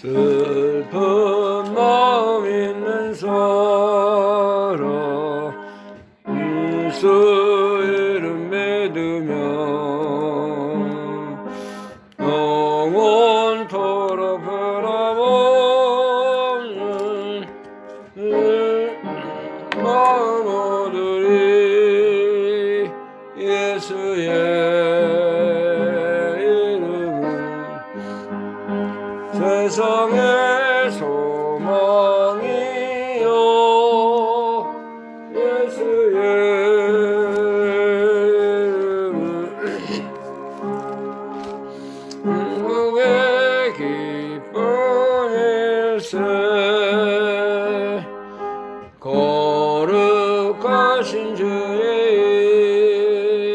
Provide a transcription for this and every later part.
슬픈 마음 있는 사람 예수 이름 믿으면 영원토록 변함없는 마음 얻으리. 예수의 세상의 소망이요 예수의 천국의 기쁨일세. 거룩하신 주의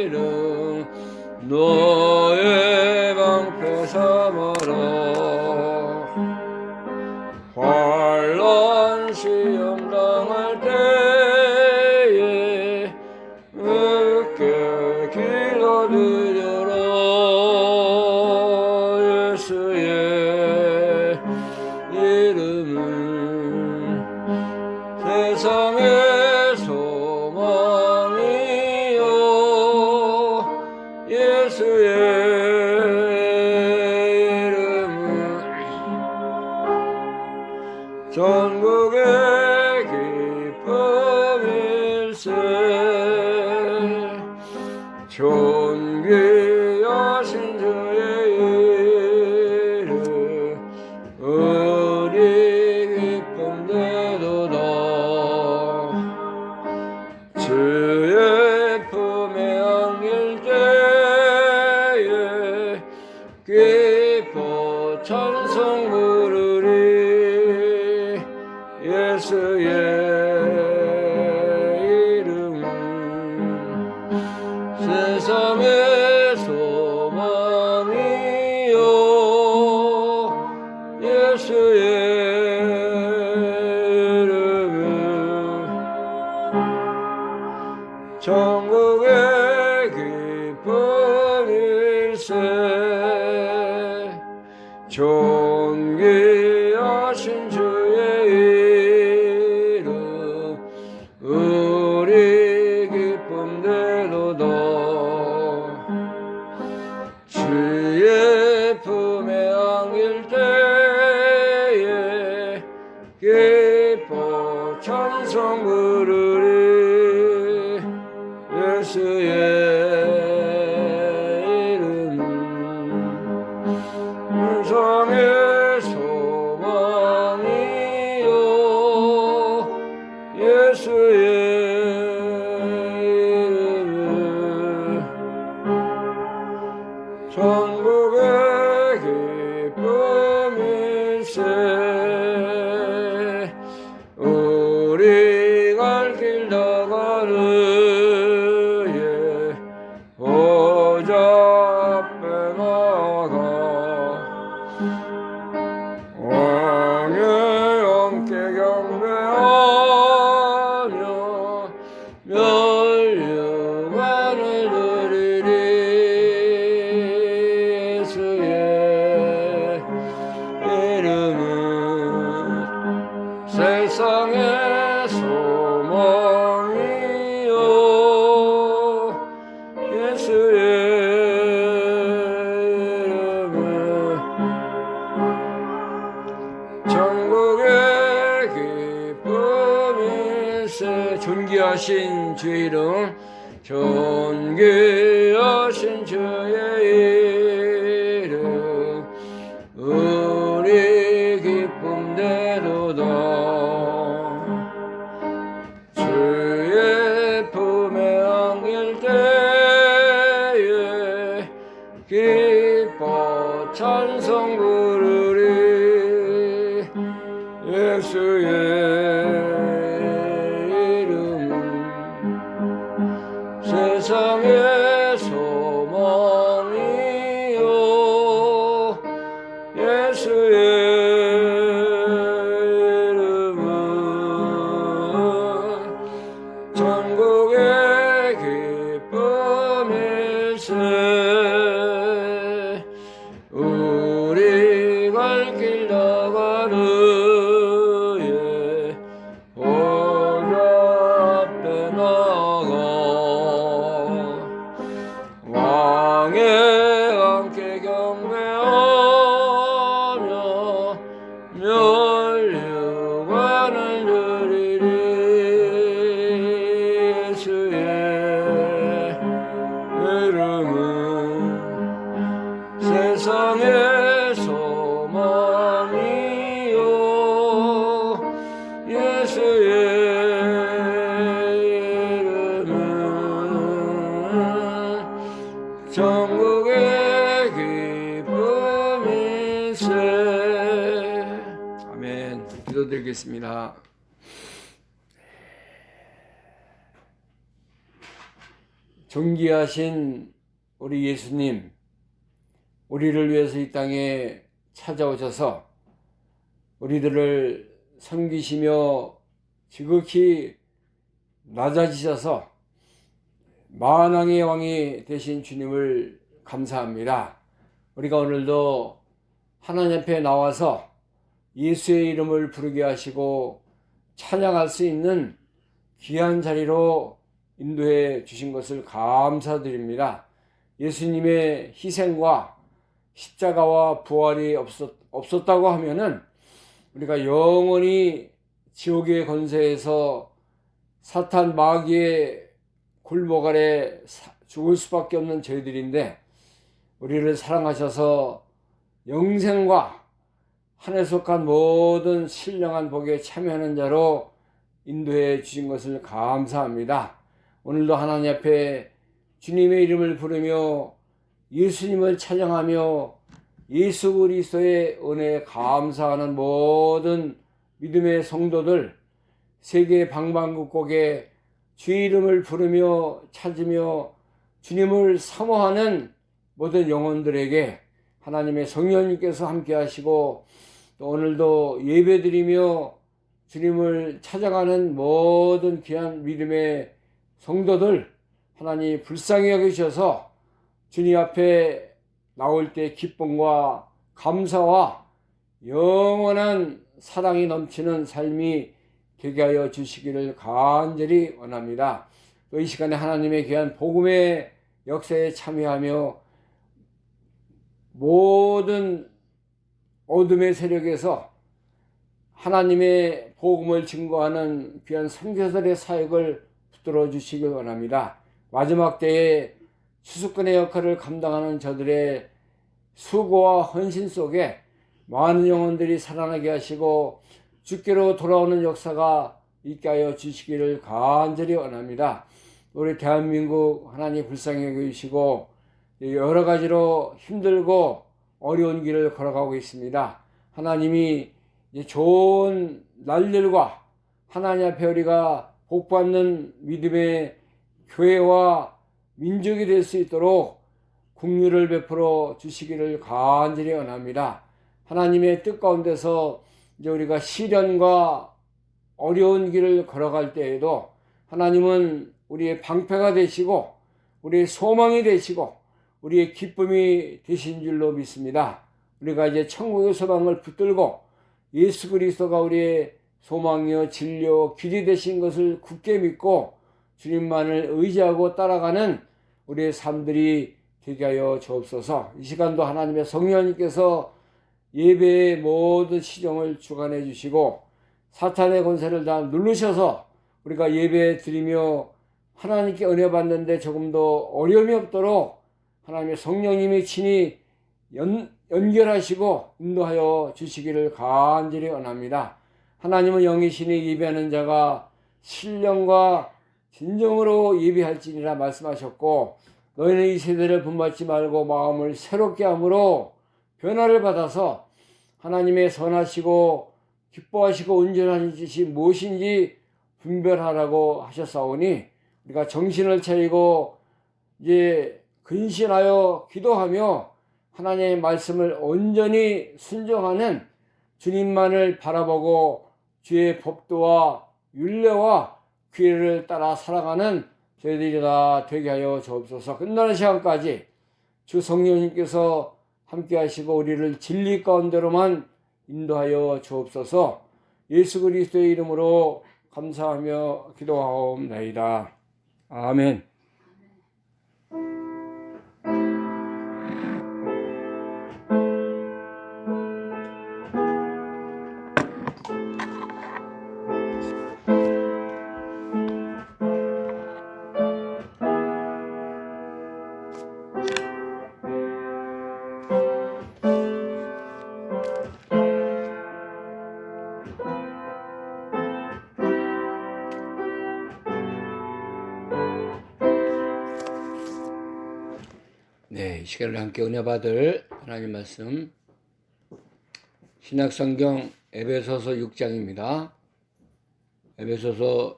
이름 너의 방패 삼아라. 환난 시험 당할 때에 늦게 기도드려라. 예수의 이름은 세상의 소망이요 예수의 전국의 기쁨일세. 존귀하신 주의 이름 우리 기쁨 되도다. 주의 품에 안길 때에 기뻐 찬송 부르리. 예수의 이름은 세상의 소망이요 예수의 이름은 천국의 기쁨일세. 존귀하신 주의 이름 우리 기쁨 되도다. 주의 품에 안길 때에 기뻐 찬송 부르리. 예수의 이름은 세상의 소망이요 예수의 이름은 천국의 기쁨일세. 우리 갈 길 다가르에 보좌 앞에 나가 왕의 함께 경배하며 멸류관을 드리리. 예수의 이름은 세상의 소망이요 예수의 이름은 천국의 기쁨일세. 존귀하신 주의 이름 존귀하신 주의 이름 우리 기쁨 되도다. 주의 품에 안길 때에 기뻐 찬송 부르리. 예수의 이름은 세상의 소망이요 예수의 이름은 천국의 기쁨일세. 우리 갈 길 나가 세상에 함께 경배하며 멸류관을 드리리. 예수의 이름은 세상의 소망이요 예수의 이름은 천국의 기쁨일세. 아멘. 기도드리겠습니다. 존귀하신 우리 예수님, 우리를 위해서 이 땅에 찾아오셔서 우리들을 섬기시며 지극히 낮아지셔서 만왕의 왕이 되신 주님을 감사합니다. 우리가 오늘도 하나님 앞에 나와서 예수의 이름을 부르게 하시고 찬양할 수 있는 귀한 자리로 인도해 주신 것을 감사드립니다. 예수님의 희생과 십자가와 부활이 없었다고 하면은 우리가 영원히 지옥의 권세에서 사탄 마귀의 굴복 아래 죽을 수밖에 없는 저희들인데, 우리를 사랑하셔서 영생과 하늘에 속한 모든 신령한 복에 참여하는 자로 인도해 주신 것을 감사합니다. 오늘도 하나님 앞에 주님의 이름을 부르며 예수님을 찬양하며 예수 그리스도의 은혜에 감사하는 모든 믿음의 성도들, 세계 방방곡곡에 주의 이름을 부르며 찾으며 주님을 사모하는 모든 영혼들에게 하나님의 성령님께서 함께 하시고, 또 오늘도 예배드리며 주님을 찾아가는 모든 귀한 믿음의 성도들 하나님 불쌍히 여기셔서 주님 앞에 나올 때 기쁨과 감사와 영원한 사랑이 넘치는 삶이 되게 하여 주시기를 간절히 원합니다. 또 이 시간에 하나님의 귀한 복음의 역사에 참여하며 모든 어둠의 세력에서 하나님의 복음을 증거하는 귀한 선교사들의 사역을 붙들어 주시길 원합니다. 마지막 때에 수수께끼의 역할을 감당하는 저들의 수고와 헌신 속에 많은 영혼들이 살아나게 하시고 주께로 돌아오는 역사가 있게 하여 주시기를 간절히 원합니다. 우리 대한민국 하나님 불쌍히 여기시고 여러 가지로 힘들고 어려운 길을 걸어가고 있습니다. 하나님이 좋은 날들과 하나님 앞에 우리가 복받는 믿음의 교회와 민족이 될 수 있도록 긍휼을 베풀어 주시기를 간절히 원합니다. 하나님의 뜻 가운데서 이제 우리가 시련과 어려운 길을 걸어갈 때에도 하나님은 우리의 방패가 되시고 우리의 소망이 되시고 우리의 기쁨이 되신 줄로 믿습니다. 우리가 이제 천국의 소망을 붙들고 예수 그리스도가 우리의 소망이요 진리요 길이 되신 것을 굳게 믿고 주님만을 의지하고 따라가는 우리의 삶들이 되게 하여 주옵소서. 이 시간도 하나님의 성령님께서 예배의 모든 시정을 주관해 주시고 사탄의 권세를 다 누르셔서 우리가 예배 드리며 하나님께 은혜 받는데 조금 더 어려움이 없도록 하나님의 성령님이 친히 연결하시고 인도하여 주시기를 간절히 원합니다. 하나님은 영이시니 예배하는 자가 신령과 진정으로 예배할지니라 말씀하셨고, 너희는 이 세대를 분받지 말고 마음을 새롭게 함으로 변화를 받아서 하나님의 선하시고 기뻐하시고 온전한 뜻이 무엇인지 분별하라고 하셨사오니, 우리가 정신을 차리고 이제 근신하여 기도하며 하나님의 말씀을 온전히 순종하는 주님만을 바라보고 주의 법도와 율례와 규례를 따라 살아가는 저희들이 다 되게 하여 주옵소서. 끝나는 시간까지 주 성령님께서 함께 하시고 우리를 진리 가운데로만 인도하여 주옵소서. 예수 그리스도의 이름으로 감사하며 기도하옵나이다. 아멘. 시간을 함께 은혜 받을 하나님 말씀 신약성경 에베소서 6장입니다. 에베소서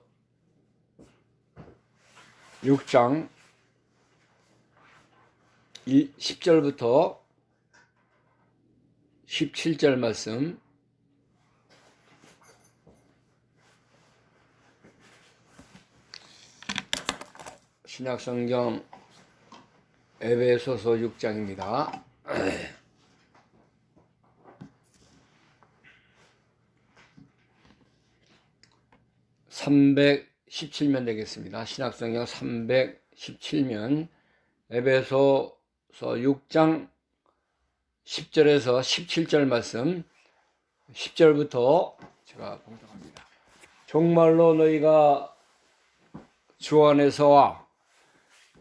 6장 10절부터 17절 말씀 신약성경 에베소서 6장입니다. 317면 되겠습니다. 신약성경 317면 에베소서 6장 10절에서 17절 말씀 10절부터 제가 봉독합니다. 정말로 너희가 주 안에서와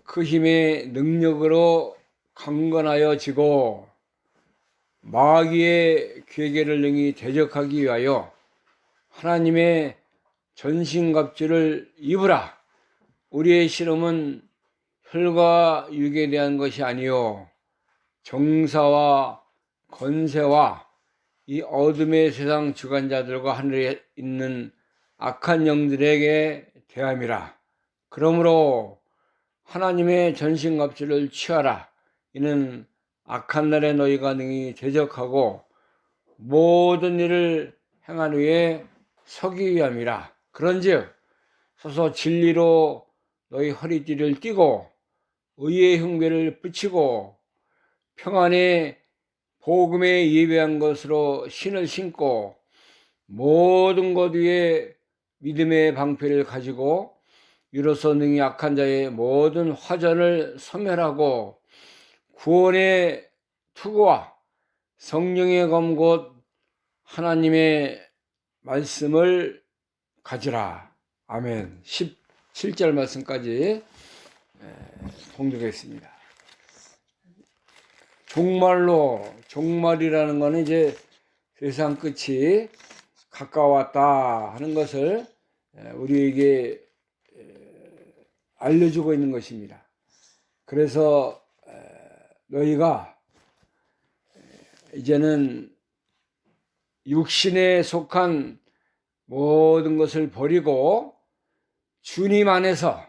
그 힘의 능력으로 강건하여지고 마귀의 괴계를 능히 대적하기 위하여 하나님의 전신갑주를 입으라. 우리의 씨름은 혈과 육에 대한 것이 아니요 정사와 권세와 이 어둠의 세상 주관자들과 하늘에 있는 악한 영들에게 대함이라. 그러므로 하나님의 전신갑주를 취하라. 이는 악한 날에 너희가 능히 대적하고 모든 일을 행한 후에 서기 위함이라. 그런즉 서서 진리로 너희 허리띠를 띠고 의의 흉배를 붙이고 평안의 복음에 예배한 것으로 신을 신고 모든 것 위에 믿음의 방패를 가지고 이로써 능히 악한 자의 모든 화전을 소멸하고 구원의 투구와 성령의 검 곧 하나님의 말씀을 가지라. 아멘. 17절 말씀까지 봉독했습니다. 종말이라는 것은 이제 세상 끝이 가까웠다 하는 것을 우리에게 알려주고 있는 것입니다. 그래서 너희가 이제는 육신에 속한 모든 것을 버리고 주님 안에서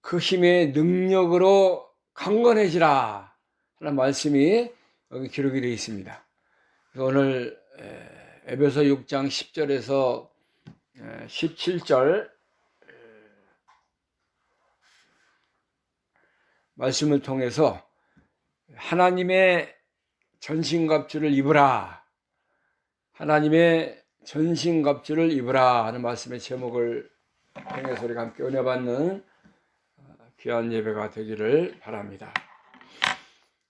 그 힘의 능력으로 강건해지라 하는 말씀이 여기 기록이 되어 있습니다. 오늘 에베소 6장 10절에서 17절 말씀을 통해서 하나님의 전신갑주를 입으라. 하나님의 전신갑주를 입으라 하는 말씀의 제목을 통해서 우리가 함께 은혜 받는 귀한 예배가 되기를 바랍니다.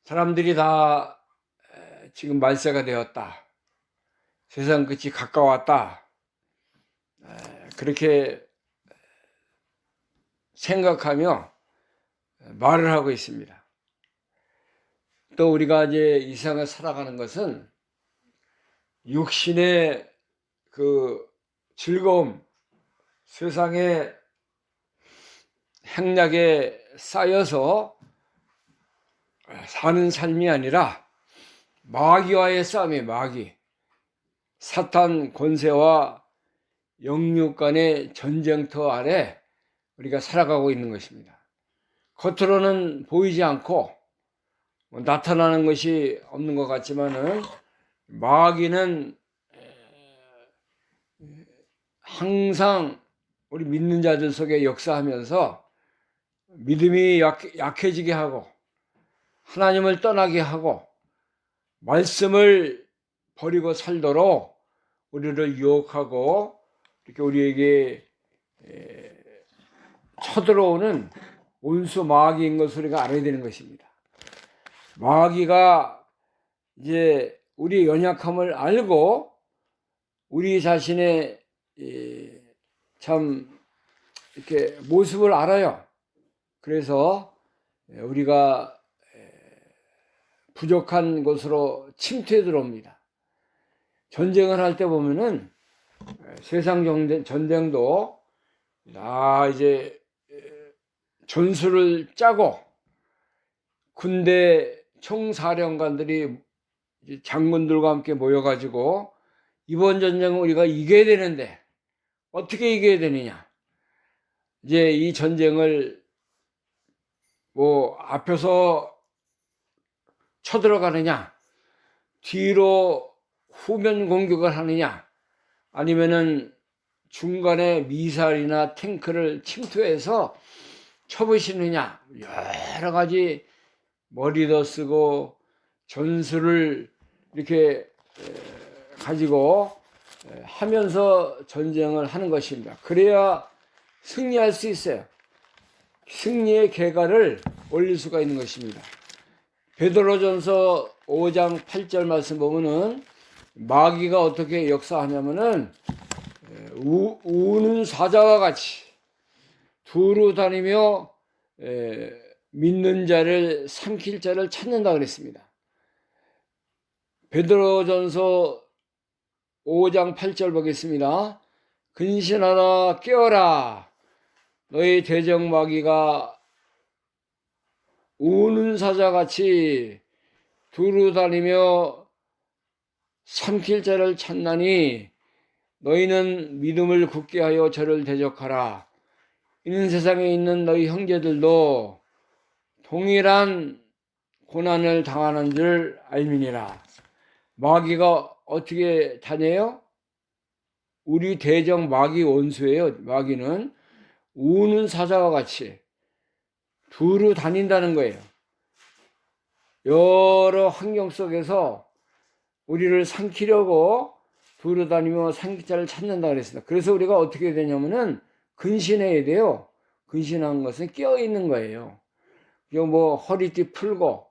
사람들이 다 지금 말세가 되었다. 세상 끝이 가까웠다. 그렇게 생각하며 말을 하고 있습니다. 또 우리가 이제 이 세상을 살아가는 것은 육신의 그 즐거움, 세상의 행락에 쌓여서 사는 삶이 아니라 마귀와의 싸움이 마귀, 사탄 권세와 영육 간의 전쟁터 아래 우리가 살아가고 있는 것입니다. 겉으로는 보이지 않고 나타나는 것이 없는 것 같지만은 마귀는 항상 우리 믿는 자들 속에 역사하면서 믿음이 약해지게 하고 하나님을 떠나게 하고 말씀을 버리고 살도록 우리를 유혹하고 이렇게 우리에게 쳐들어오는 온수 마귀인 것을 우리가 알아야 되는 것입니다. 마귀가 이제 우리의 연약함을 알고 우리 자신의 참 이렇게 모습을 알아요. 그래서 우리가 부족한 곳으로 침투해 들어옵니다. 전쟁을 할 때 보면은 세상 전쟁도 이제 전술을 짜고 군대 총사령관들이 장군들과 함께 모여가지고 이번 전쟁은 우리가 이겨야 되는데 어떻게 이겨야 되느냐. 이제 이 전쟁을 뭐 앞에서 쳐들어가느냐, 뒤로 후면 공격을 하느냐, 아니면은 중간에 미사일이나 탱크를 침투해서 쳐부시느냐, 여러 가지 머리도 쓰고 전술을 이렇게 가지고 하면서 전쟁을 하는 것입니다. 그래야 승리할 수 있어요. 승리의 계가를 올릴 수가 있는 것입니다. 베드로전서 5장 8절 말씀 보면은 마귀가 어떻게 역사하냐면은 우는 사자와 같이 두루 다니며 믿는 자를 삼킬 자를 찾는다 그랬습니다. 베드로전서 5장 8절 보겠습니다. 근신하라 깨어라 너희 대적 마귀가 우는 사자같이 두루 다니며 삼킬 자를 찾나니 너희는 믿음을 굳게 하여 저를 대적하라. 이는 세상에 있는 너희 형제들도 동일한 고난을 당하는 줄 알미니라. 마귀가 어떻게 다녀요? 우리 대적 마귀 원수예요. 마귀는 우는 사자와 같이 두루 다닌다는 거예요. 여러 환경 속에서 우리를 삼키려고 두루 다니며 삼킬 자를 찾는다 그랬습니다. 그래서 우리가 어떻게 되냐면은 근신해야 돼요. 근신한 것은 깨어 있는 거예요. 이거 뭐 허리띠 풀고,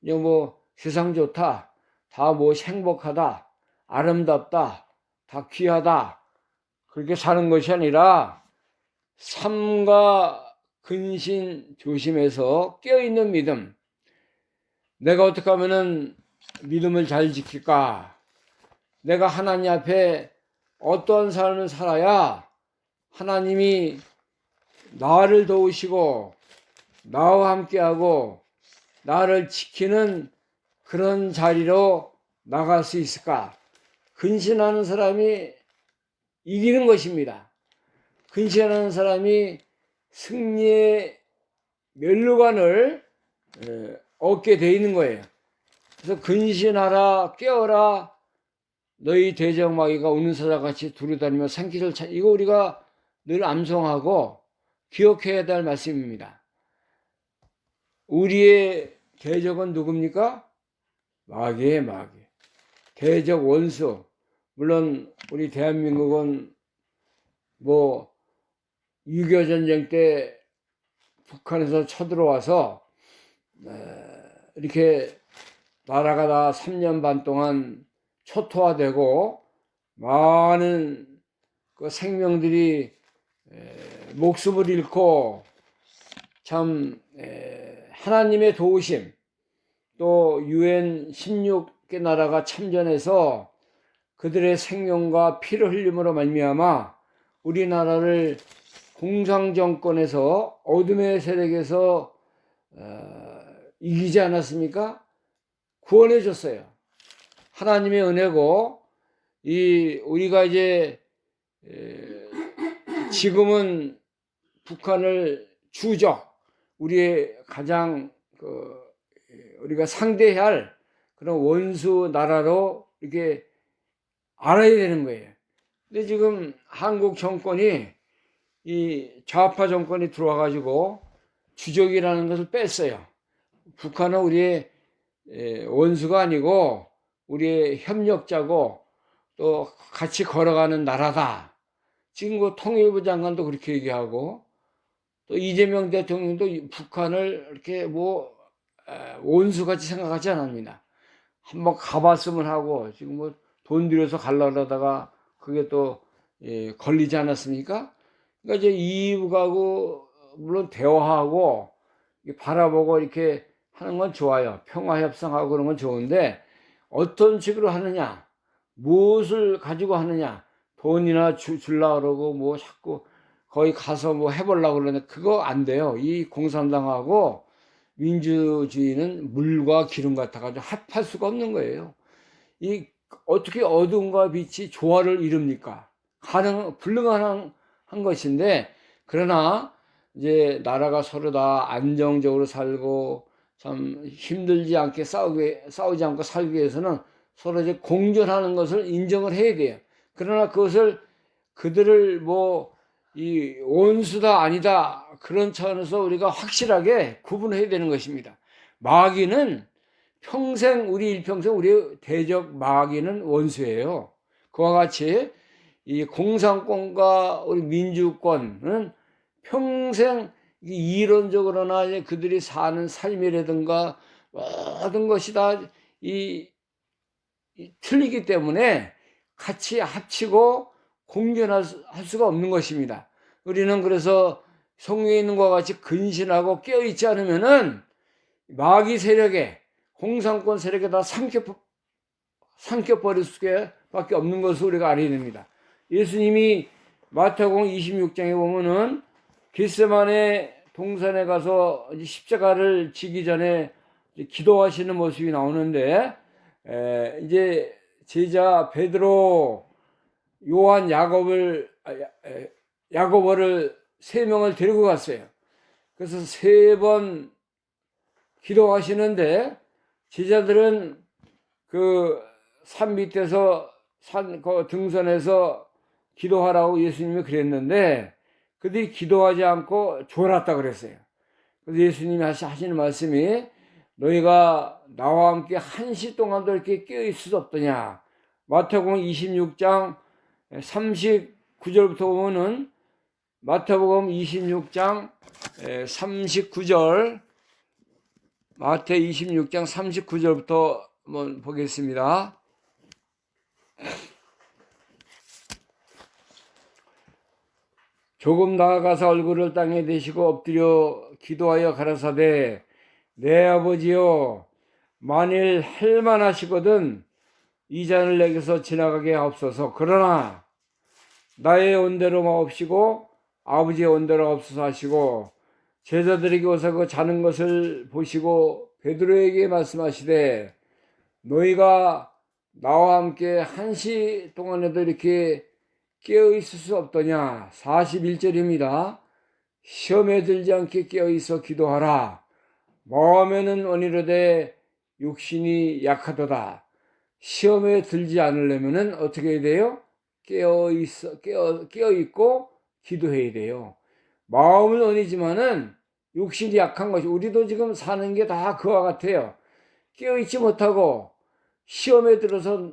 이거 뭐 세상 좋다, 다 뭐 행복하다, 아름답다, 다 귀하다 그렇게 사는 것이 아니라 삼가 근신 조심해서 깨어 있는 믿음. 내가 어떻게 하면은 믿음을 잘 지킬까? 내가 하나님 앞에 어떤 삶을 살아야 하나님이 나를 도우시고 나와 함께하고 나를 지키는 그런 자리로 나갈 수 있을까? 근신하는 사람이 이기는 것입니다. 근신하는 사람이 승리의 면류관을 얻게 돼 있는 거예요. 그래서 근신하라 깨어라 너희 대적 마귀가 우는 사자같이 두루다니며 삼키를 찾. 이거 우리가 늘 암송하고 기억해야 될 말씀입니다. 우리의 대적은 누굽니까? 마귀의 마귀. 대적 원수. 물론 우리 대한민국은 뭐 6.25 전쟁 때 북한에서 쳐들어와서 이렇게 나라가 다 3년 반 동안 초토화되고 많은 그 생명들이 목숨을 잃고 참 하나님의 도우심 또 UN 16개 나라가 참전해서 그들의 생명과 피를 흘림으로 말미암아 우리나라를 공산정권에서 어둠의 세력에서 이기지 않았습니까? 구원해 줬어요. 하나님의 은혜고 우리가 이제 지금은 북한을 주적 우리의 가장 우리가 상대해야 할 그런 원수 나라로 이렇게 알아야 되는 거예요. 근데 지금 한국 정권이 이 좌파 정권이 들어와 가지고 주적이라는 것을 뺐어요. 북한은 우리의 원수가 아니고 우리의 협력자고 또 같이 걸어가는 나라다. 지금 그 통일부 장관도 그렇게 얘기하고 또 이재명 대통령도 북한을 이렇게 뭐 원수같이 생각하지 않습니다. 한번 가봤으면 하고 지금 뭐 돈 들여서 가려다가 그게 또 걸리지 않았습니까? 그러니까 이제 이북하고 물론 대화하고 바라보고 이렇게 하는 건 좋아요. 평화 협상하고 그런 건 좋은데 어떤 식으로 하느냐, 무엇을 가지고 하느냐, 돈이나 줄라 그러고 뭐 자꾸 거기 가서 뭐 해보려고 그러는데 그거 안 돼요. 이 공산당하고 민주주의는 물과 기름 같아가지고 합할 수가 없는 거예요. 이 어떻게 어둠과 빛이 조화를 이룹니까? 불가능한 것인데, 그러나 이제 나라가 서로 다 안정적으로 살고 참 힘들지 않게 싸우지 않고 살기 위해서는 서로 이제 공존하는 것을 인정을 해야 돼요. 그러나 그들을 이 원수다 아니다 그런 차원에서 우리가 확실하게 구분해야 되는 것입니다. 마귀는 평생 우리 대적 마귀는 원수예요. 그와 같이 이 공산권과 우리 민주권은 평생 이론적으로나 그들이 사는 삶이라든가 모든 것이 다 틀리기 때문에 같이 합치고 공존할 수가 없는 것입니다. 우리는 그래서 성경에 있는 것과 같이 근신하고 깨어있지 않으면은 마귀 세력에 공산권 세력에 다 삼켜버릴 수밖에 없는 것을 우리가 알아야 됩니다. 예수님이 마태복음 26장에 보면은 겟세마네 동산에 가서 십자가를 지기 전에 기도하시는 모습이 나오는데, 이제 제자 베드로, 요한, 야고보를 3명을 데리고 갔어요. 그래서 3번 기도하시는데, 제자들은 그 산 밑에서 그 등선에서 기도하라고 예수님이 그랬는데, 그들이 기도하지 않고 졸았다 그랬어요. 그래서 예수님이 하시는 말씀이, 너희가 나와 함께 1시 동안도 이렇게 깨어있을 수 없더냐. 마태복음 26장 39절부터 보면은, 마태복음 26장 39절, 마태 26장 39절부터 한번 보겠습니다. 조금 나아가서 얼굴을 땅에 대시고 엎드려 기도하여 가라사대, 내 아버지여, 만일 할만하시거든 이 잔을 내게서 지나가게 하옵소서. 그러나 나의 온대로 마옵시고 아버지의 온대로 없어서 하시고, 제자들에게 오서 그 자는 것을 보시고 베드로에게 말씀하시되, 너희가 나와 함께 1시 동안에도 이렇게 깨어있을 수 없더냐. 41절입니다. 시험에 들지 않게 깨어있어 기도하라. 마음에는 원이로되 육신이 약하도다. 시험에 들지 않으려면 어떻게 해야 돼요? 깨어있고 기도해야 돼요. 마음은 원이지만은 육신이 약한 것이, 우리도 지금 사는 게 다 그와 같아요. 깨어있지 못하고 시험에 들어서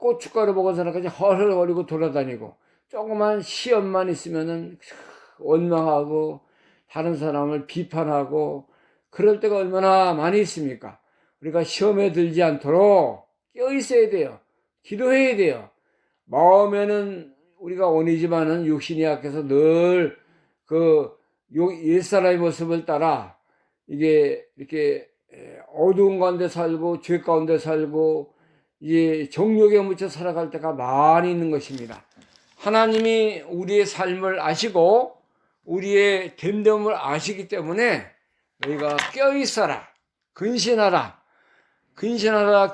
고춧가루 먹어서나까지 헐헐거리고 돌아다니고, 조그만 시험만 있으면은 원망하고 다른 사람을 비판하고 그럴 때가 얼마나 많이 있습니까? 우리가 시험에 들지 않도록 깨어있어야 돼요. 기도해야 돼요. 마음에는 우리가 원이지만은 육신이 약해서 늘 옛사람의 모습을 따라 이게 이렇게 어두운 가운데 살고 죄 가운데 살고 정욕에 묻혀 살아갈 때가 많이 있는 것입니다. 하나님이 우리의 삶을 아시고 우리의 됨됨을 아시기 때문에 너희가 깨어있어라, 근신하라,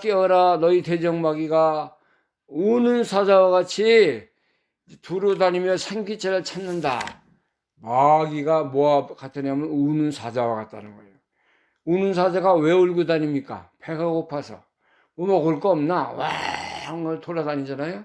깨어라. 너희 대적마귀가 우는 사자와 같이 두루다니며 생기체를 찾는다. 마귀가 뭐와 같으냐면 우는 사자와 같다는 거예요. 우는 사자가 왜 울고 다닙니까? 배가 고파서. 뭐 먹을 거 없나? 왕 돌아다니잖아요.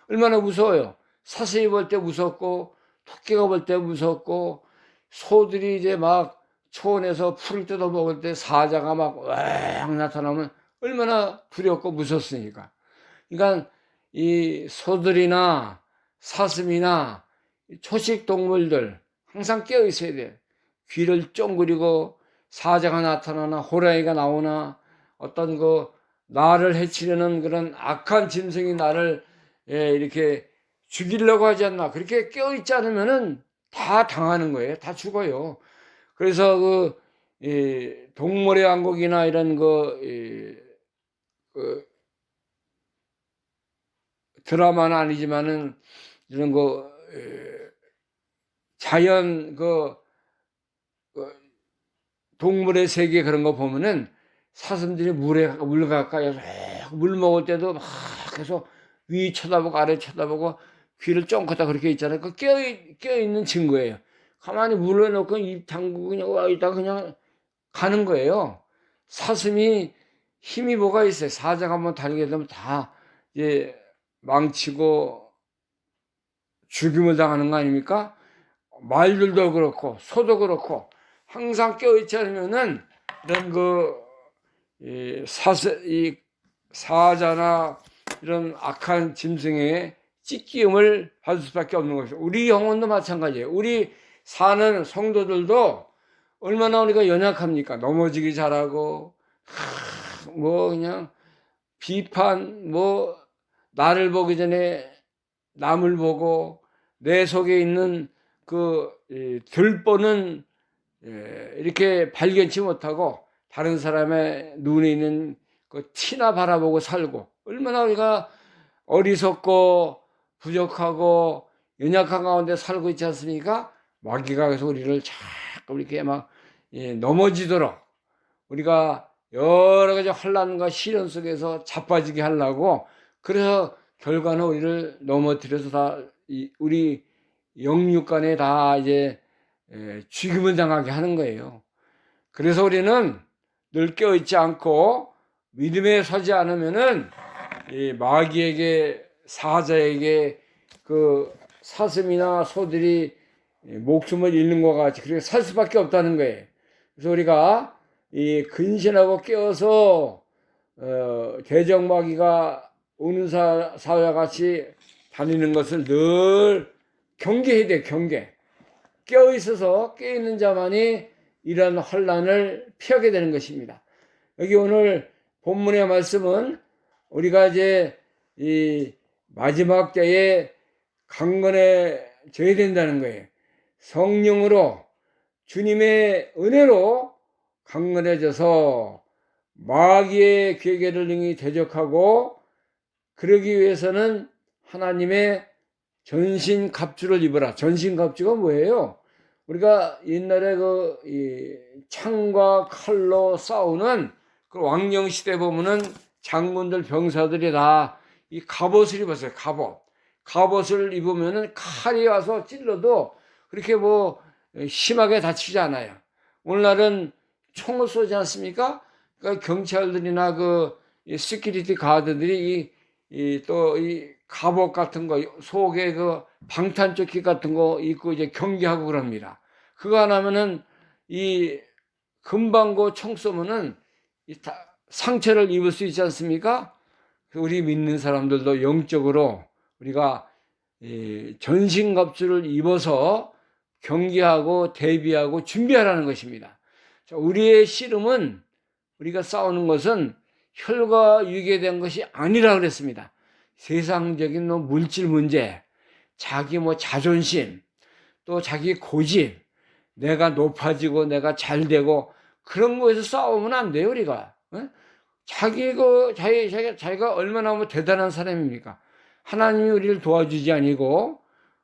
얼마나 무서워요. 사슴이 볼 때 무섭고, 토끼가 볼 때 무섭고, 소들이 이제 막 초원에서 풀을 뜯어 먹을 때 사자가 막 왕 나타나면 얼마나 두렵고 무섭습니까? 그러니까 이 소들이나 사슴이나 초식 동물들 항상 깨어 있어야 돼요. 귀를 쫑그리고 사자가 나타나나 호랑이가 나오나 어떤 나를 해치려는 그런 악한 짐승이 나를 이렇게 죽이려고 하지 않나, 그렇게 깨어 있지 않으면은 다 당하는 거예요. 다 죽어요. 그래서 동물의 왕국이나 이런 드라마는 아니지만은 이런 자연 동물의 세계 그런 거 보면은 사슴들이 물 가까이서 물 먹을 때도 막 계속 위 쳐다보고 아래 쳐다보고 귀를 쫑긋다 그렇게 있잖아요. 그 깨어있는 친구예요. 가만히 물을 넣고 입 담그고 그냥 와 있다가 그냥 가는 거예요. 사슴이 힘이 뭐가 있어요. 사자가 한번 달리게 되면 다 이제 망치고 죽임을 당하는 거 아닙니까? 말들도 그렇고 소도 그렇고 항상 깨어있지 않으면은 이런 이 사자나 이런 악한 짐승의 찢기움을 받을 수밖에 없는 것이죠. 우리 영혼도 마찬가지예요. 우리 사는 성도들도 얼마나 우리가 연약합니까? 넘어지기 잘하고 뭐 그냥 비판 나를 보기 전에 남을 보고 내 속에 있는 들보는 이렇게 발견치 못하고 다른 사람의 눈에 있는 그 티나 바라보고 살고 얼마나 우리가 어리석고 부족하고 연약한 가운데 살고 있지 않습니까? 마귀가 그래서 우리를 자꾸 이렇게 막 넘어지도록 우리가 여러 가지 환난과 시련 속에서 자빠지게 하려고 그래서 결과는 우리를 넘어뜨려서 다 우리 영육간에 다 이제 죽임을 당하게 하는 거예요. 그래서 우리는 늘 깨어있지 않고 믿음에 서지 않으면은 이 마귀에게 사자에게 그 사슴이나 소들이 목숨을 잃는 것 같이 그렇게 살 수밖에 없다는 거예요. 그래서 우리가 이 근신하고 깨어서 대적마귀가 우는 사와 같이 다니는 것을 늘 경계해야 돼. 경계. 깨어있어서 깨어있는 자만이 이런 환난을 피하게 되는 것입니다. 여기 오늘 본문의 말씀은 우리가 이제 이 마지막 때에 강건해져야 된다는 거예요. 성령으로 주님의 은혜로 강건해져서 마귀의 괴계를 능히 대적하고 그러기 위해서는 하나님의 전신갑주를 입어라. 전신갑주가 뭐예요? 우리가 옛날에 창과 칼로 싸우는 그 왕령 시대 보면은 장군들 병사들이 다 이 갑옷을 입었어요. 갑옷을 입으면은 칼이 와서 찔러도 그렇게 심하게 다치지 않아요. 오늘날은 총을 쏘지 않습니까? 그러니까 경찰들이나 시큐리티 가드들이 이 갑옷 같은 거 속에 방탄조끼 같은 거 입고 이제 경기하고 그럽니다. 그거 안 하면은 금방 총 쏘면은 상처를 입을 수 있지 않습니까? 우리 믿는 사람들도 영적으로 우리가 전신갑주를 입어서 경계하고 대비하고 준비하라는 것입니다. 우리의 씨름은 우리가 싸우는 것은 혈과 육에 대한 것이 아니라 그랬습니다. 세상적인 물질 문제, 자기 자존심, 또 자기 고집, 내가 높아지고 내가 잘되고 그런 거에서 싸우면 안 돼요, 우리가. 자기가 얼마나 대단한 사람입니까? 하나님이 우리를 도와주지 아니고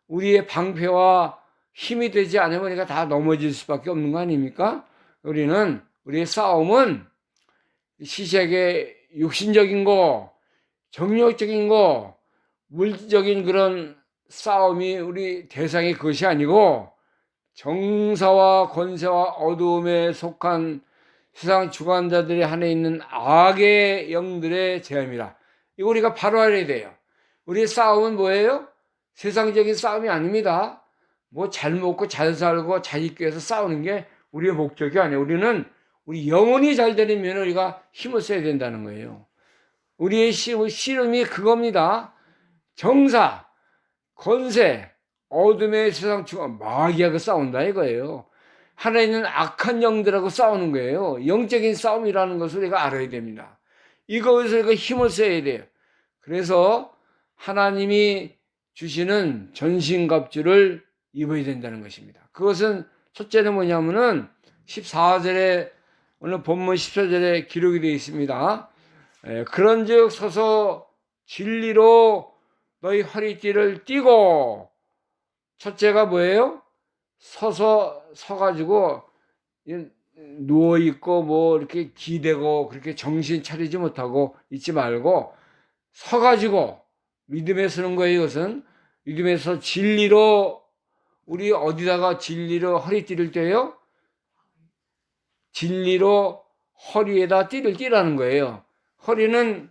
우리의 방패와 힘이 되지 않으면 우리가 다 넘어질 수밖에 없는 거 아닙니까? 우리의 싸움은 시색의 육신적인 거, 정력적인 거, 물질적인 그런 싸움이 우리 대상이 그것이 아니고 정사와 권세와 어두움에 속한 세상 주관자들이 안에 있는 악의 영들의 제함이라. 이거 우리가 바로 알아야 돼요. 우리의 싸움은 뭐예요? 세상적인 싸움이 아닙니다. 잘 먹고 잘 살고 잘 있기 위해서 싸우는 게 우리의 목적이 아니에요. 우리 영혼이 잘 되려면 우리가 힘을 써야 된다는 거예요. 우리의 씨름이 그겁니다. 정사, 권세, 어둠의 세상 주관, 마귀하고 싸운다 이거예요. 하나에 있는 악한 영들하고 싸우는 거예요. 영적인 싸움이라는 것을 우리가 알아야 됩니다. 이것을 우리가 힘을 써야 돼요. 그래서 하나님이 주시는 전신갑주를 입어야 된다는 것입니다. 그것은 첫째는 뭐냐면은 14절에 오늘 본문 14절에 기록이 되어 있습니다. 그런즉 서서 진리로 너희 허리띠를 띠고, 첫째가 뭐예요? 서가지고 누워 있고 뭐 이렇게 기대고 그렇게 정신 차리지 못하고 있지 말고 서가지고 믿음에 서는 거예요. 이것은 믿음에서 진리로 우리 어디다가 진리로 허리띠를 떼요? 진리로 허리에다 띠를 띠라는 거예요. 허리는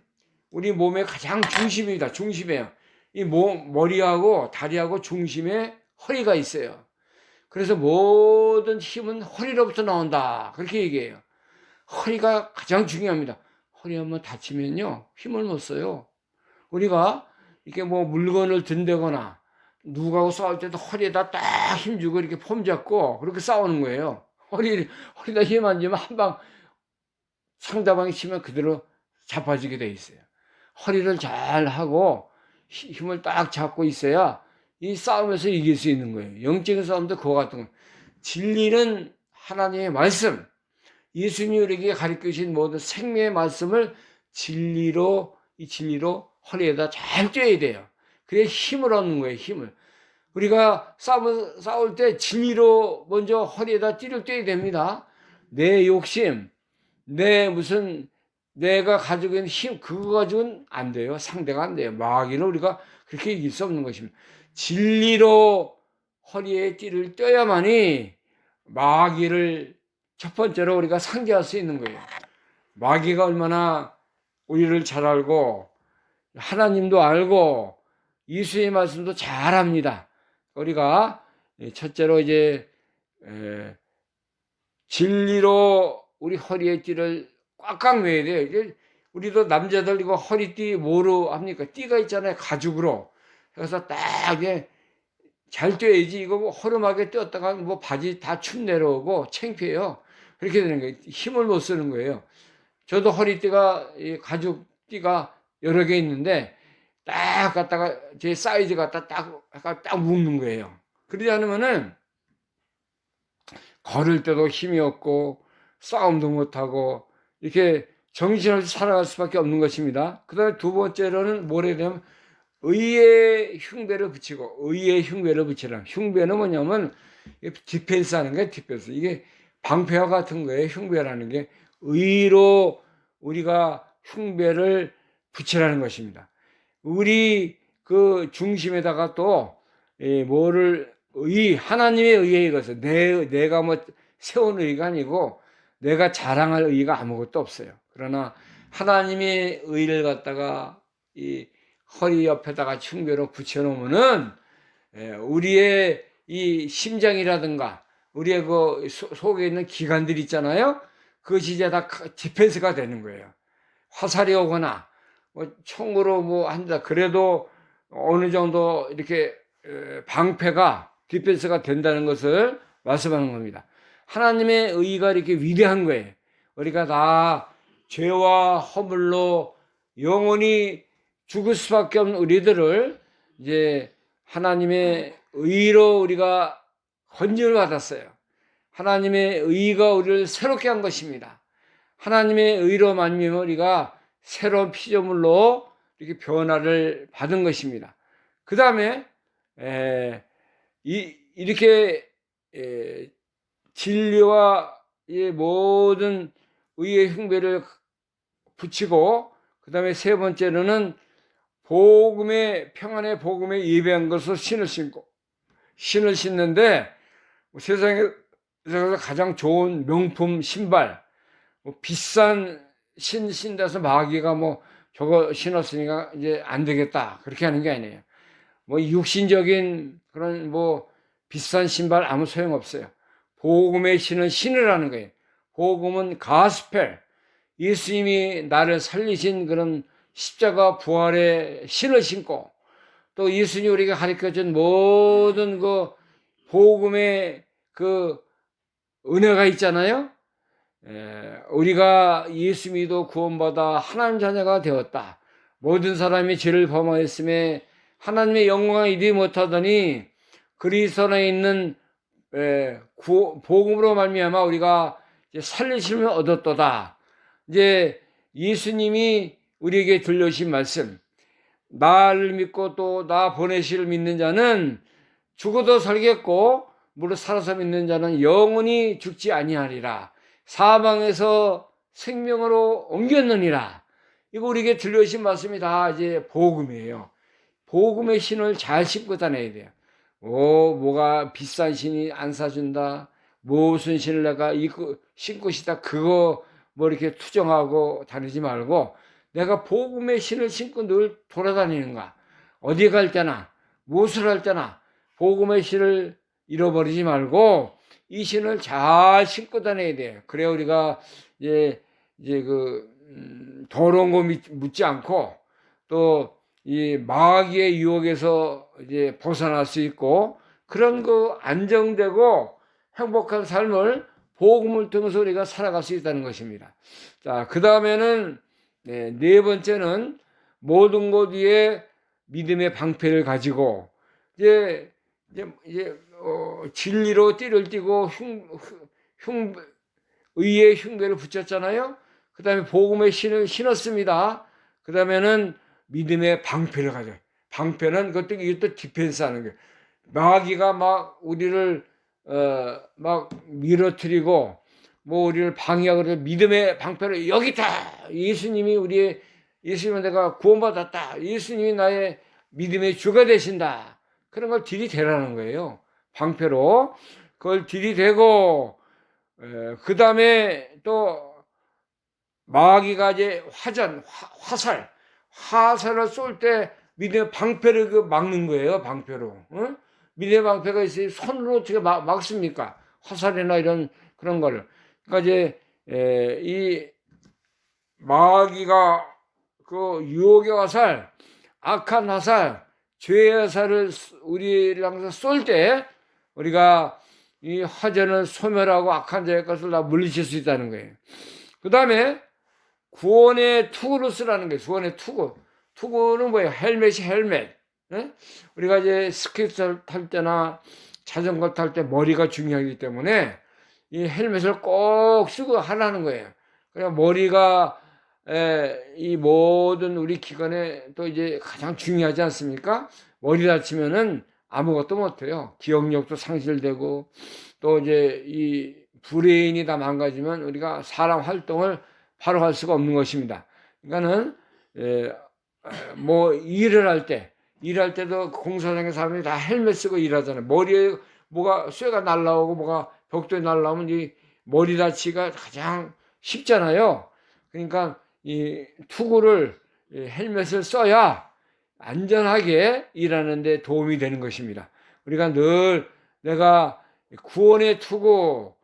우리 몸의 가장 중심입니다. 중심이에요. 이 머리하고 다리하고 중심에 허리가 있어요. 그래서 모든 힘은 허리로부터 나온다. 그렇게 얘기해요. 허리가 가장 중요합니다. 허리 한번 다치면요, 힘을 못 써요. 우리가 이렇게 뭐 물건을 든다거나 누구하고 싸울 때도 허리에다 딱 힘주고 이렇게 폼 잡고 그렇게 싸우는 거예요. 허리다 힘 안 주면 한 방 상대방이 치면 그대로 자빠지게 돼 있어요. 허리를 잘 하고 힘을 딱 잡고 있어야 이 싸움에서 이길 수 있는 거예요. 영적인 싸움도 그와 같은 거예요. 진리는 하나님의 말씀, 예수님이 우리에게 가르쳐 주신 모든 생명의 말씀을 이 진리로 허리에다 잘 쬐야 돼요. 그래야 힘을 얻는 거예요, 힘을. 우리가 싸울 때 진리로 먼저 허리에다 띠를 떼야 됩니다. 내 욕심, 내가 가지고 있는 힘, 그거 가지고는 안 돼요. 상대가 안 돼요. 마귀는 우리가 그렇게 이길 수 없는 것입니다. 진리로 허리에 띠를 떼야만이 마귀를 첫 번째로 우리가 상대할 수 있는 거예요. 마귀가 얼마나 우리를 잘 알고 하나님도 알고 예수의 말씀도 잘 압니다. 우리가 첫째로 이제 진리로 우리 허리에 띠를 꽉꽉 매야 돼요. 이제 우리도 남자들 이거 허리띠 뭐로 합니까? 띠가 있잖아요. 가죽으로. 그래서 딱 이게 잘 떼야지. 이거 뭐 허름하게 떼었다가 뭐 바지 다 축 내려오고 창피해요. 그렇게 되는 거예요. 힘을 못 쓰는 거예요. 저도 허리띠가 가죽 띠가 여러 개 있는데 딱 갖다가 제 사이즈 갖다 딱 묶는 거예요. 그러지 않으면은 걸을 때도 힘이 없고 싸움도 못하고 이렇게 정신없이 살아갈 수밖에 없는 것입니다. 그 다음에 두 번째로는 뭘 해야 되냐면 의의 흉배를 붙이고 의의 흉배를 붙이라. 흉배는 뭐냐면 디펜스 하는 거예요. 디펜스. 이게 방패와 같은 거예요. 흉배라는 게 의로 우리가 흉배를 붙이라는 것입니다. 우리 그 중심에다가 또 하나님의 의에 이것을 내가 뭐 세운 의가 아니고 내가 자랑할 의가 아무것도 없어요. 그러나 하나님의 의를 갖다가 이 허리 옆에다가 흉배로 붙여놓으면은 우리의 이 심장이라든가 우리의 그 속에 있는 기관들 있잖아요. 그것이 이제 다 디펜스가 되는 거예요. 화살이 오거나 뭐 총으로 뭐 한다 그래도 어느 정도 이렇게 방패가 디펜스가 된다는 것을 말씀하는 겁니다. 하나님의 의가 이렇게 위대한 거예요. 우리가 다 죄와 허물로 영원히 죽을 수밖에 없는 우리들을 이제 하나님의 의로 우리가 건진을 받았어요. 하나님의 의가 우리를 새롭게 한 것입니다. 하나님의 의로 만미면 우리가 새로운 피조물로 이렇게 변화를 받은 것입니다. 그 다음에 이렇게 진리와 이 모든 의의 흉배를 붙이고 그 다음에 세 번째로는 평안의 복음에 예배한 것으로 신을 신는데 세상에서 가장 좋은 명품 신발 비싼 신다서 마귀가 뭐 저거 신었으니까 이제 안 되겠다 그렇게 하는 게 아니에요. 뭐 육신적인 그런 뭐 비싼 신발 아무 소용없어요. 복음의 신은 신으라는 거예요. 복음은 가스펠, 예수님이 나를 살리신 그런 십자가 부활의 신을 신고 또 예수님이 우리가 가르쳐준 모든 그 복음의 그 은혜가 있잖아요. 우리가 예수 믿어 구원받아 하나님 자녀가 되었다. 모든 사람이 죄를 범하였음에 하나님의 영광을 이루지 못하더니 그리스도 안에 있는 복음으로 말미암아 우리가 살리심을 얻었도다. 이제 예수님이 우리에게 들려주신 말씀, 나를 믿고 또 나 보내시를 믿는 자는 죽어도 살겠고 무릇 살아서 믿는 자는 영원히 죽지 아니하리라. 사망에서 생명으로 옮겼느니라. 이거 우리에게 들려주신 말씀이 다 이제 복음이에요. 복음의 신을 잘 신고 다녀야 돼요. 뭐가 비싼 신이 안 사준다. 무슨 신을 내가 신고 싶다. 그거 뭐 이렇게 투정하고 다니지 말고 내가 복음의 신을 신고 늘 돌아다니는가. 어디 갈 때나 무엇을 할 때나 복음의 신을 잃어버리지 말고 이 신을 잘 신고 다녀야 돼요. 그래야 우리가 이제 더러운 거 묻지 않고 또 이 마귀의 유혹에서 이제 벗어날 수 있고 그런 안정되고 행복한 삶을 복음을 통해서 우리가 살아갈 수 있다는 것입니다. 자, 그 다음에는 네 번째는 모든 것 위에 믿음의 방패를 가지고 이제 진리로 띠를 띠고 의의 흉배를 붙였잖아요. 그 다음에 복음의 신을 신었습니다. 그 다음에는 믿음의 방패를 가져요. 방패는 이것도 디펜스 하는 거예요. 마귀가 막 우리를 막 밀어뜨리고 뭐 우리를 방해하고 믿음의 방패를 여기 있다. 예수님은 내가 구원받았다. 예수님이 나의 믿음의 주가 되신다. 그런 걸 들이대라는 거예요. 방패로 그걸 들이대고 그 다음에 또 마귀가 이제 화살을 쏠 때 믿음의 방패를 막는 거예요. 방패로. 응? 믿음의 방패가 있어요. 손으로 어떻게 막습니까? 화살이나 이런 그런 거를. 그러니까 이제 이 마귀가 유혹의 화살, 악한 화살, 죄의 화살을 우리를 향해서 쏠 때 우리가 이 화전을 소멸하고 악한 자의 것을 다 물리칠 수 있다는 거예요. 그 다음에 구원의 투구를 쓰라는 거예요. 구원의 투구. 투구는 뭐예요? 헬멧. 네? 우리가 이제 스케이트 탈 때나 자전거 탈 때 머리가 중요하기 때문에 이 헬멧을 꼭 쓰고 하라는 거예요. 그냥 머리가 이 모든 우리 기관에 또 이제 가장 중요하지 않습니까? 머리 다치면은 아무것도 못해요. 기억력도 상실되고 또 이제 이 브레인이 다 망가지면 우리가 사람 활동을 바로 할 수가 없는 것입니다. 그러니까는 뭐 일할 때도 공사장에 사람들이 다 헬멧 쓰고 일하잖아요. 머리에 뭐가 쇠가 날라오고 뭐가 벽돌이 날라오면 이 머리 다치가 가장 쉽잖아요. 그러니까 이 투구를 헬멧을 써야 안전하게 일하는 데 도움이 되는 것입니다. 우리가 늘 내가 구원의 투구,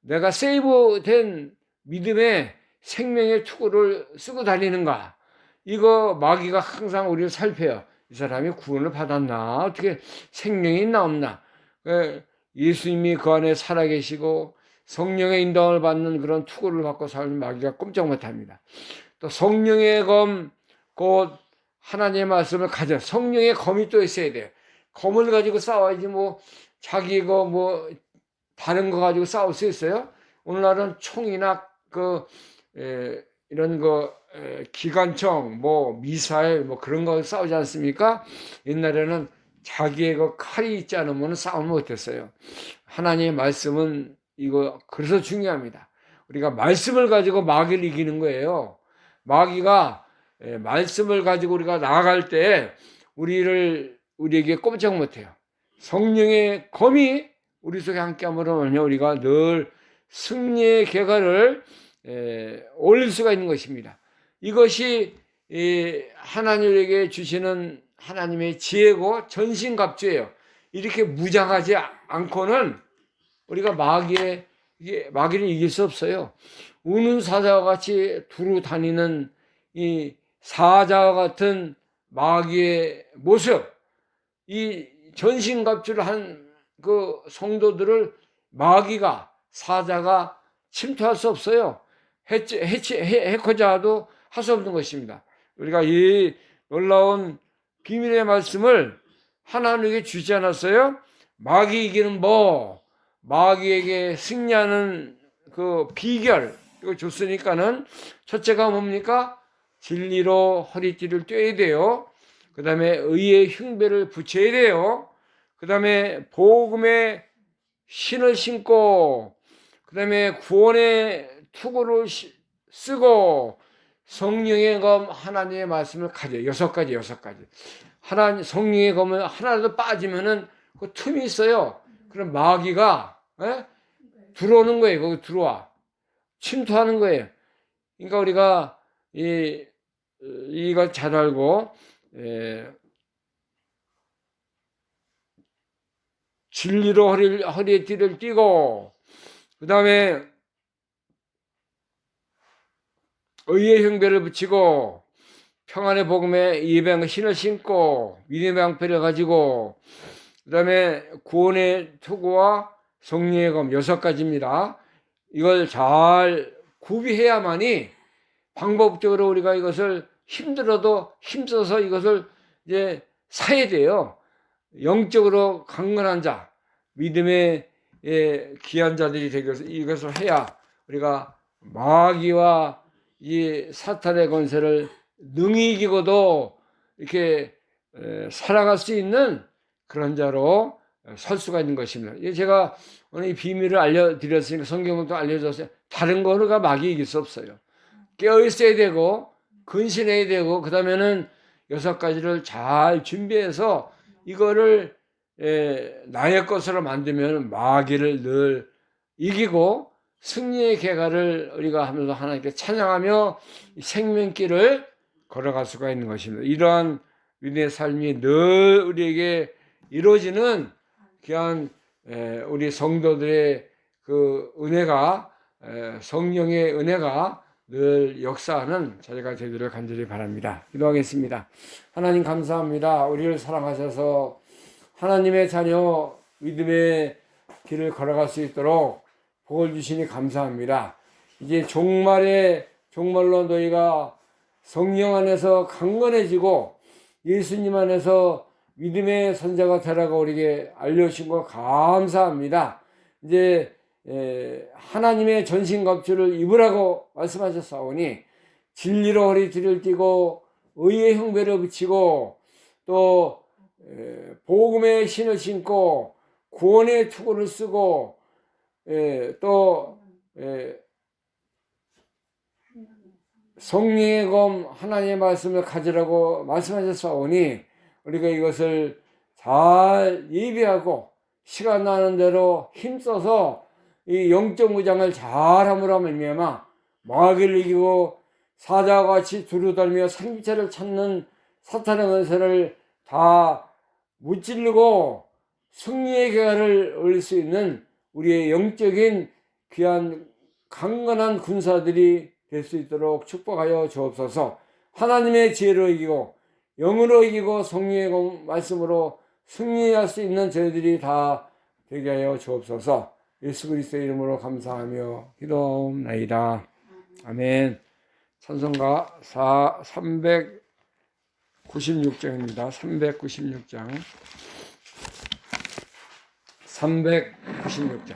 내가 세이브된 믿음의 생명의 투구를 쓰고 다니는가? 이거 마귀가 항상 우리를 살펴요. 이 사람이 구원을 받았나? 어떻게 생명이 있나 없나? 예수님이 그 안에 살아계시고 성령의 인도함을 받는 그런 투구를 받고 살면 마귀가 꼼짝 못합니다. 또 성령의 검, 곧 하나님의 말씀을 가져. 성령의 검이 또 있어야 돼요. 검을 가지고 싸워야지 자기 다른 거 가지고 싸울 수 있어요? 오늘날은 총이나 이런 기관총, 미사일, 그런 거 싸우지 않습니까? 옛날에는 자기의 칼이 있지 않으면 싸우면 못했어요. 하나님의 말씀은 그래서 중요합니다. 우리가 말씀을 가지고 마귀를 이기는 거예요. 마귀가 말씀을 가지고 우리가 나아갈 때 우리에게 꼼짝 못해요. 성령의 검이 우리 속에 함께 함으로써 우리가 늘 승리의 계가를 올릴 수가 있는 것입니다. 이것이 하나님에게 주시는 하나님의 지혜고 전신갑주예요. 이렇게 무장하지 않고는 우리가 마귀를 이길 수 없어요. 우는 사자와 같이 두루 다니는 이 사자와 같은 마귀의 모습, 이 전신갑주를 한 그 성도들을 사자가 침투할 수 없어요. 해코자도 할 수 없는 것입니다. 우리가 이 놀라운 비밀의 말씀을 하나님에게 주지 않았어요? 마귀 이기는 마귀에게 승리하는 그 비결, 이거 줬으니까는 첫째가 뭡니까? 진리로 허리띠를 떼야 돼요. 그 다음에 의의 흉배를 붙여야 돼요. 그 다음에 복음의 신을 신고, 그 다음에 구원의 투구를 쓰고 성령의 검 하나님의 말씀을 가져. 6가지. 하나님 성령의 검을 하나라도 빠지면은 그 틈이 있어요. 그럼 마귀가 들어오는 거예요. 거기 들어와 침투하는 거예요. 그러니까 우리가 이걸 잘 알고 진리로 허리에 띠를 띠고, 그 다음에 의의 형배를 붙이고, 평안의 복음에 예배한 신을 신고, 믿음의 방패를 가지고, 그 다음에 구원의 투구와 성령의 검 6가지입니다. 이걸 잘 구비해야만이 방법적으로 우리가 이것을 힘들어도 힘써서 이것을 이제 사야 돼요. 영적으로 강건한 자, 믿음의 귀한 자들이 되기 위해서 이것을 해야 우리가 마귀와 이 사탄의 권세를 능히 이기고도 이렇게 살아갈 수 있는 그런 자로 설 수가 있는 것입니다. 제가 오늘 이 비밀을 알려드렸으니까 성경도 알려줬어요. 다른 거가 마귀 이길 수 없어요. 깨어 있어야 되고 근신해야 되고, 그 다음에는 6가지를 잘 준비해서 이거를 나의 것으로 만들면 마귀를 늘 이기고 승리의 계가를 우리가 하면서 하나님께 찬양하며 생명길을 걸어갈 수가 있는 것입니다. 이러한 믿음의 삶이 늘 우리에게 이루어지는 귀한 우리 성도들의 그 은혜가, 성령의 은혜가 늘 역사하는 자리가 되기를 간절히 바랍니다. 기도하겠습니다. 하나님 감사합니다. 우리를 사랑하셔서 하나님의 자녀 믿음의 길을 걸어갈 수 있도록 복을 주시니 감사합니다. 이제 종말로 너희가 성령 안에서 강건해지고 예수님 안에서 믿음의 선자가 되라고 우리에게 알려주신 거 감사합니다. 이제 하나님의 전신갑주를 입으라고 말씀하셨사오니 진리로 허리띠를 띠고 의의 형배를 붙이고 또 복음의 신을 신고 구원의 투구를 쓰고 또 성령의 검 하나님의 말씀을 가지라고 말씀하셨사오니 우리가 이것을 잘 예비하고 시간 나는 대로 힘써서 이 영적 무장을 잘함으로 말미암아 마귀를 이기고 사자와 같이 두루다니며 생기체를 찾는 사탄의 권세를 다 무찌르고 승리의 계가를 얻을 수 있는 우리의 영적인 귀한 강건한 군사들이 될 수 있도록 축복하여 주옵소서. 하나님의 지혜로 이기고 영으로 이기고 성령의 말씀으로 승리할 수 있는 저희들이 다 되게 하여 주옵소서. 예수 그리스도의 이름으로 감사하며 기도하옵나이다. 아멘. 찬송가 396장입니다. 396장. 396장.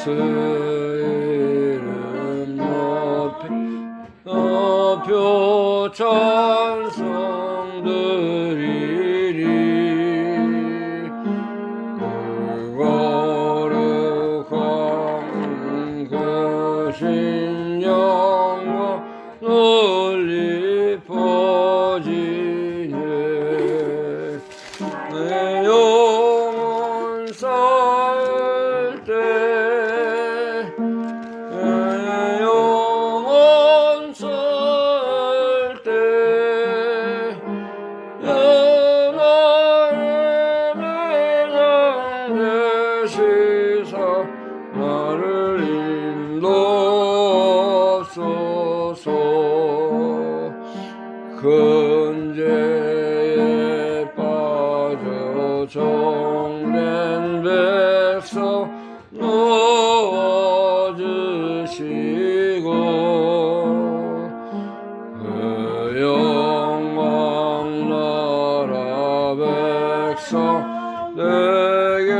주 이름 높여 찬송 드리리. 그 거룩한 그 신령과 널리 퍼지네. 내 영혼 살 때 나를 인도 근죄에 빠져 종된 백성 놓아주시고 그 영광 나라 백성 내게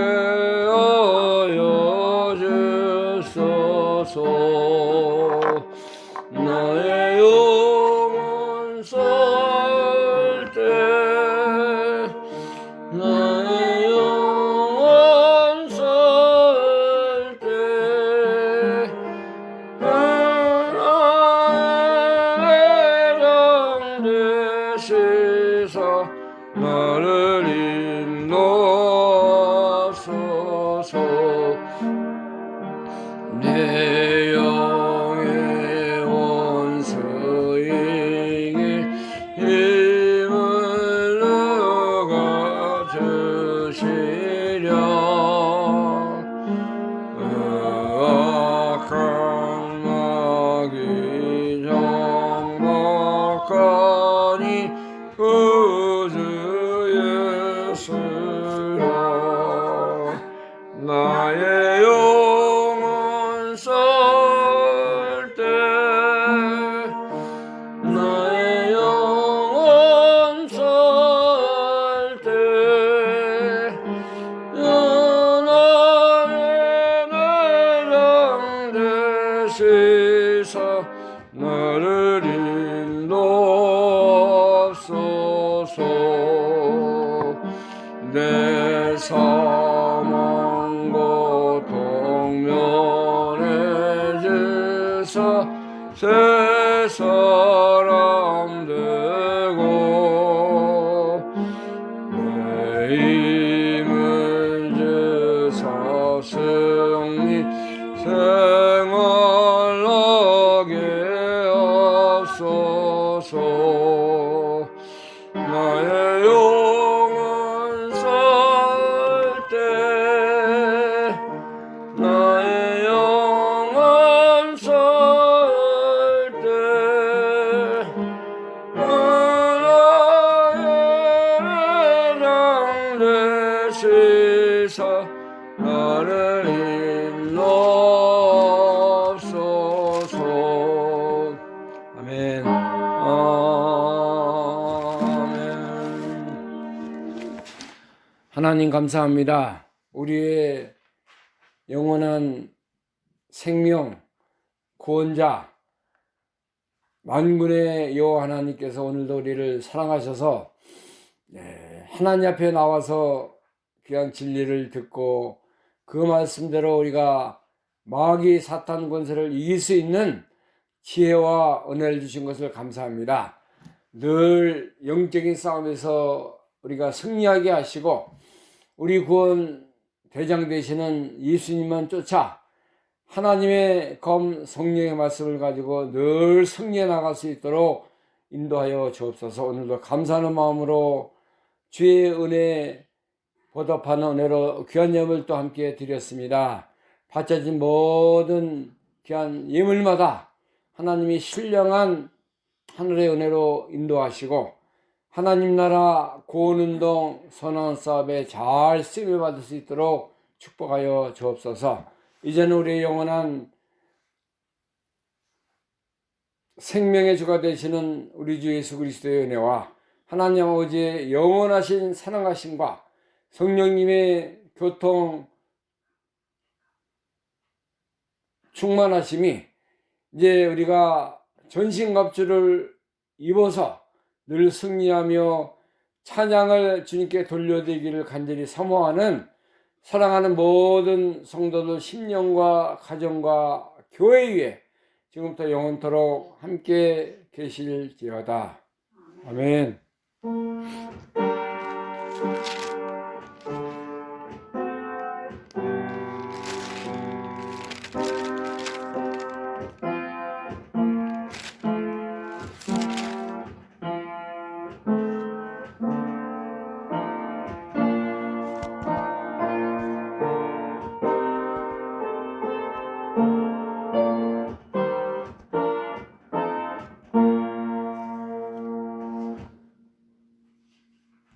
하여 주소서. 나의 영혼 설 때 나의 영혼 설 때 나의 장 되시사 나를 인도하소서. 내 영의 원수에게 힘을 누가 주시랴. 악한 마귀 정복하니 구주 예수라. 나의 영혼 설 때 나의 영혼 설 때 나의 내장 되시사 나를 인도하소서. 내 사망 고통 면해주사 새 사람 되고 내 힘을 주사 승리 생활하게 하소서. 나의 영혼 설 때 나의 영혼 설 때 나의 장 되시사 나를 인도하소서. 아멘. 하나님 감사합니다. 우리의 영원한 생명 구원자 만군의 여호와 하나님께서 오늘도 우리를 사랑하셔서 하나님 앞에 나와서 귀한 진리를 듣고 그 말씀대로 우리가 마귀 사탄 권세를 이길 수 있는 지혜와 은혜를 주신 것을 감사합니다. 늘 영적인 싸움에서 우리가 승리하게 하시고 우리 구원 대장 되시는 예수님만 쫓아 하나님의 검 성령의 말씀을 가지고 늘 승리해 나갈 수 있도록 인도하여 주옵소서. 오늘도 감사하는 마음으로 주의 은혜 보답하는 은혜로 귀한 예물 또 함께 드렸습니다. 바쳐진 모든 귀한 예물마다 하나님이 신령한 하늘의 은혜로 인도하시고 하나님 나라 구원운동 선한 사업에 잘 쓰임을 받을 수 있도록 축복하여 주옵소서. 이제는 우리의 영원한 생명의 주가 되시는 우리 주 예수 그리스도의 은혜와 하나님 아버지의 영원하신 사랑하심과 성령님의 교통 충만하심이 이제 우리가 전신갑주를 입어서 늘 승리하며 찬양을 주님께 돌려드리기를 간절히 사모하는 사랑하는 모든 성도들 심령과 가정과 교회 위에 지금부터 영원토록 함께 계실지어다. 아멘.